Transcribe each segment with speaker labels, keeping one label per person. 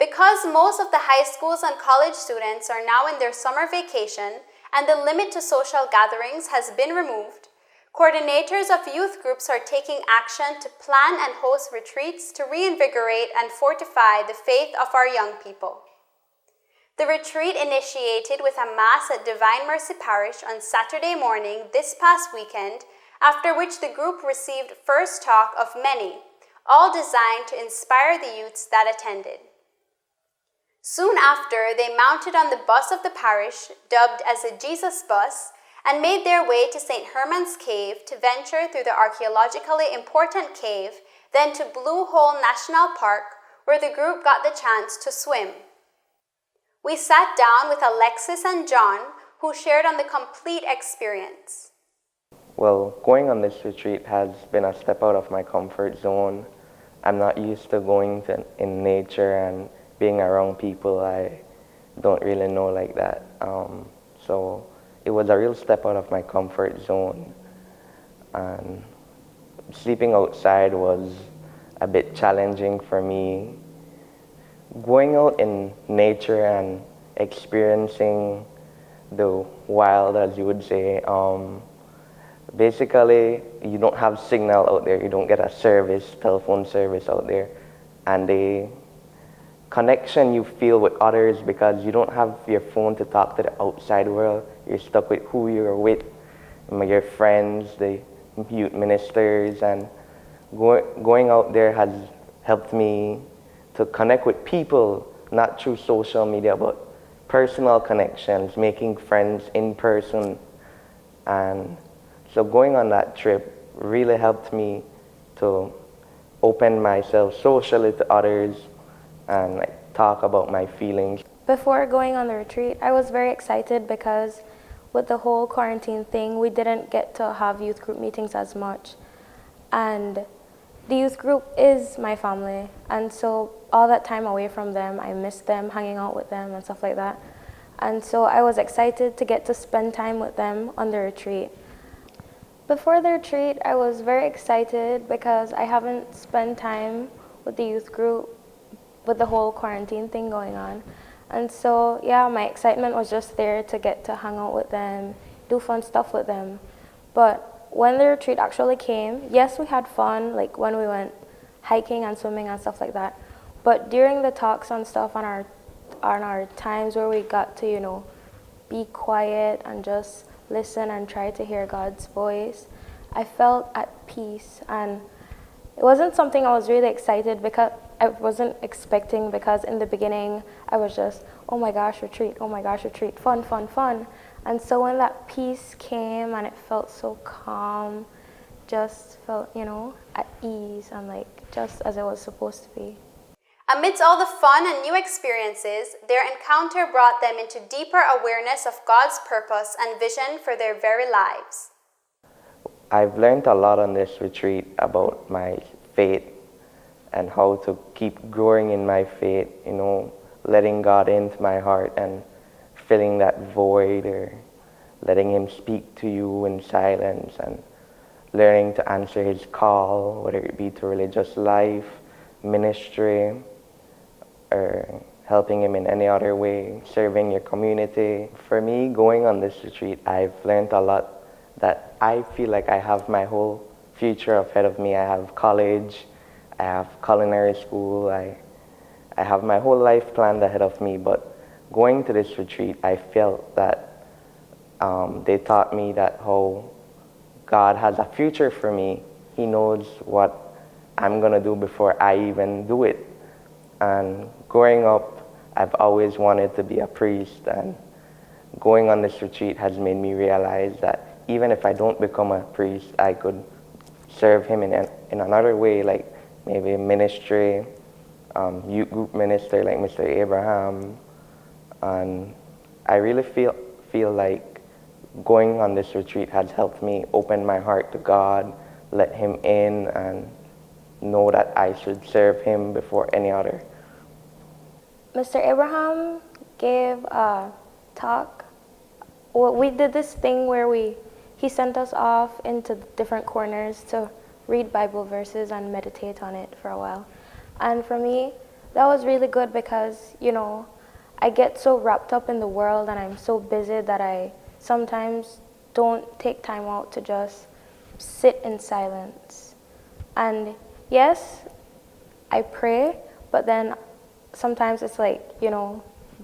Speaker 1: Because most of the high schools and college students are now in their summer vacation and the limit to social gatherings has been removed, coordinators of youth groups are taking action to plan and host retreats to reinvigorate and fortify the faith of our young people. The retreat initiated with a Mass at Divine Mercy Parish on Saturday morning this past weekend, after which the group received first talk of many, all designed to inspire the youths that attended. Soon after, they mounted on the bus of the parish, dubbed as a Jesus bus, and made their way to St. Herman's Cave to venture through the archaeologically important cave, then to Blue Hole National Park, where the group got the chance to swim. We sat down with Alexis and John, who shared on the complete experience.
Speaker 2: Well, going on this retreat has been a step out of my comfort zone. I'm not used to going in nature and being around people I don't really know like that. So it was a real step out of my comfort zone. And sleeping outside was a bit challenging for me. Going out in nature and experiencing the wild, as you would say, basically you don't have signal out there, you don't get a telephone service out there, and the connection you feel with others because you don't have your phone to talk to the outside world. You're stuck with who you're with, your friends, the youth ministers, and going out there has helped me to connect with people, not through social media, but personal connections, making friends in person. And so going on that trip really helped me to open myself socially to others and talk about my feelings.
Speaker 3: Before going on the retreat, I was very excited because with the whole quarantine thing, we didn't get to have youth group meetings as much. And the youth group is my family, and so all that time away from them, I missed them, hanging out with them and stuff like that. And so I was excited to get to spend time with them on the retreat. Before the retreat, I was very excited because I haven't spent time with the youth group with the whole quarantine thing going on. And so, yeah, my excitement was just there to get to hang out with them, do fun stuff with them. But when the retreat actually came, yes, we had fun, like when we went hiking and swimming and stuff like that. But during the talks and stuff on our times where we got to, be quiet and just listen and try to hear God's voice, I felt at peace. And it wasn't something I was really excited because I wasn't expecting, because in the beginning I was just, oh my gosh, retreat, fun, fun, fun. And so when that peace came and it felt so calm, just felt, at ease and just as it was supposed to be.
Speaker 1: Amidst all the fun and new experiences, their encounter brought them into deeper awareness of God's purpose and vision for their very lives.
Speaker 2: I've learned a lot on this retreat about my faith and how to keep growing in my faith, letting God into my heart and filling that void, or letting Him speak to you in silence, and learning to answer His call, whether it be to religious life, ministry, or helping Him in any other way, serving your community. For me, going on this retreat, I've learned a lot that I feel like I have my whole future ahead of me. I have college, I have culinary school, I have my whole life planned ahead of me. But going to this retreat, I felt that they taught me that how God has a future for me. He knows what I'm gonna do before I even do it. And growing up, I've always wanted to be a priest, and going on this retreat has made me realize that even if I don't become a priest, I could serve Him in another way, like maybe ministry, youth group minister like Mr. Abraham. And I really feel like going on this retreat has helped me open my heart to God, let Him in, and know that I should serve Him before any other.
Speaker 3: Mr. Abraham gave a talk. Well, we did this thing where he sent us off into different corners to read Bible verses and meditate on it for a while. And for me, That was really good because, I get so wrapped up in the world and I'm so busy that I sometimes don't take time out to just sit in silence. And yes, I pray, but then sometimes it's like,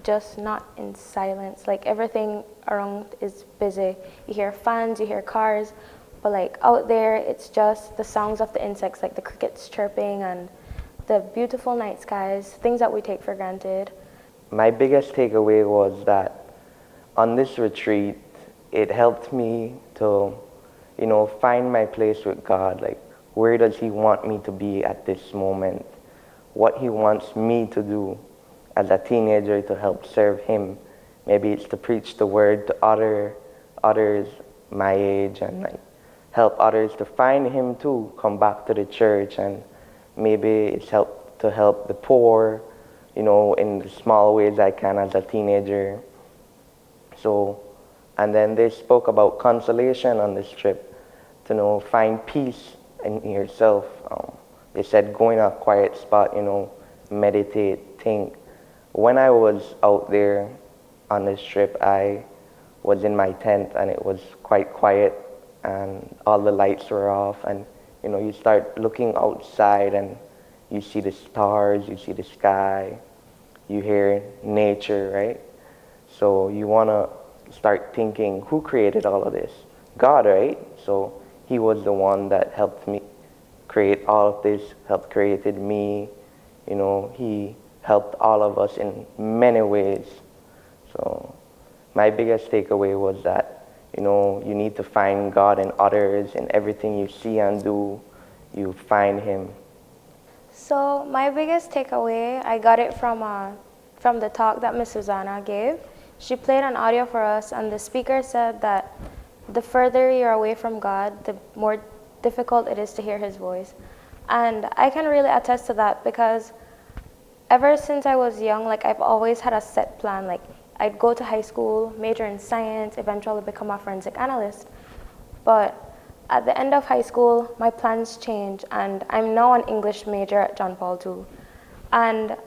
Speaker 3: just not in silence. Like everything around is busy. You hear fans, you hear cars, but like out there, it's just the sounds of the insects, like the crickets chirping and the beautiful night skies, things that we take for granted.
Speaker 2: My biggest takeaway was that on this retreat, it helped me to, find my place with God. Like, where does He want me to be at this moment? What He wants me to do as a teenager to help serve Him. Maybe it's to preach the word to others my age and like help others to find Him too, come back to the church, and maybe it's to help the poor, in the small ways I can as a teenager. So, and then they spoke about consolation on this trip, to find peace in yourself. They said go in a quiet spot, meditate, think. When I was out there on this trip, I was in my tent and it was quite quiet and all the lights were off, and you start looking outside and you see the stars, you see the sky, you hear nature, right? So you want to start thinking, who created all of this? God, right? So He was the one that helped me create all of this, helped created me. He helped all of us in many ways. So my biggest takeaway was that, you need to find God in others, in everything you see and do, you find Him.
Speaker 3: So my biggest takeaway, I got it from the talk that Miss Susanna gave. She played an audio for us, and the speaker said that the further you're away from God, the more difficult it is to hear His voice. And I can really attest to that because ever since I was young, like I've always had a set plan. Like I'd go to high school, major in science, eventually become a forensic analyst. But at the end of high school, my plans changed, and I'm now an English major at John Paul II. And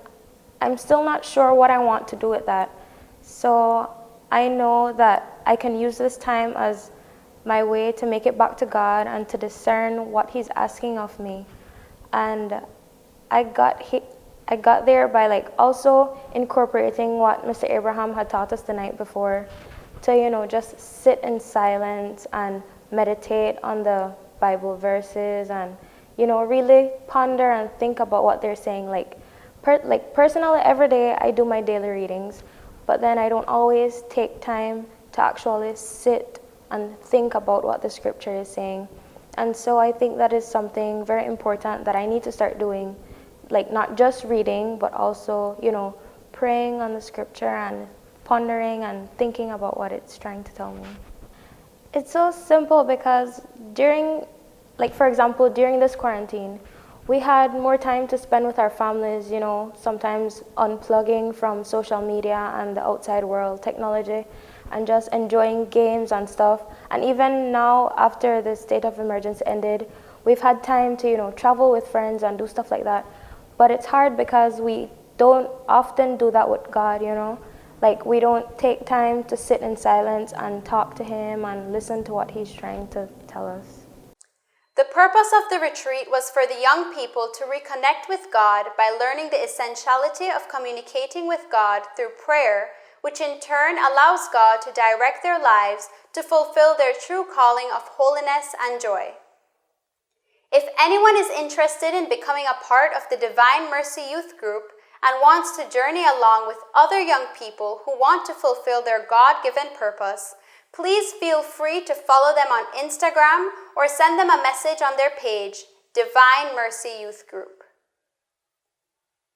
Speaker 3: I'm still not sure what I want to do with that. So I know that I can use this time as my way to make it back to God and to discern what He's asking of me. And I got there by like also incorporating what Mr. Abraham had taught us the night before to, just sit in silence and meditate on the Bible verses and, really ponder and think about what they're saying. Like personally, every day I do my daily readings, but then I don't always take time to actually sit and think about what the scripture is saying. And so I think that is something very important that I need to start doing, like not just reading, but also, praying on the scripture and pondering and thinking about what it's trying to tell me. It's so simple because for example, during this quarantine, we had more time to spend with our families, sometimes unplugging from social media and the outside world, technology, and just enjoying games and stuff. And even now, after the state of emergency ended, we've had time to, travel with friends and do stuff like that. But it's hard because we don't often do that with God, Like we don't take time to sit in silence and talk to Him and listen to what He's trying to tell us.
Speaker 1: The purpose of the retreat was for the young people to reconnect with God by learning the essentiality of communicating with God through prayer, which in turn allows God to direct their lives to fulfill their true calling of holiness and joy. If anyone is interested in becoming a part of the Divine Mercy Youth Group and wants to journey along with other young people who want to fulfill their God-given purpose, please feel free to follow them on Instagram or send them a message on their page, Divine Mercy Youth Group.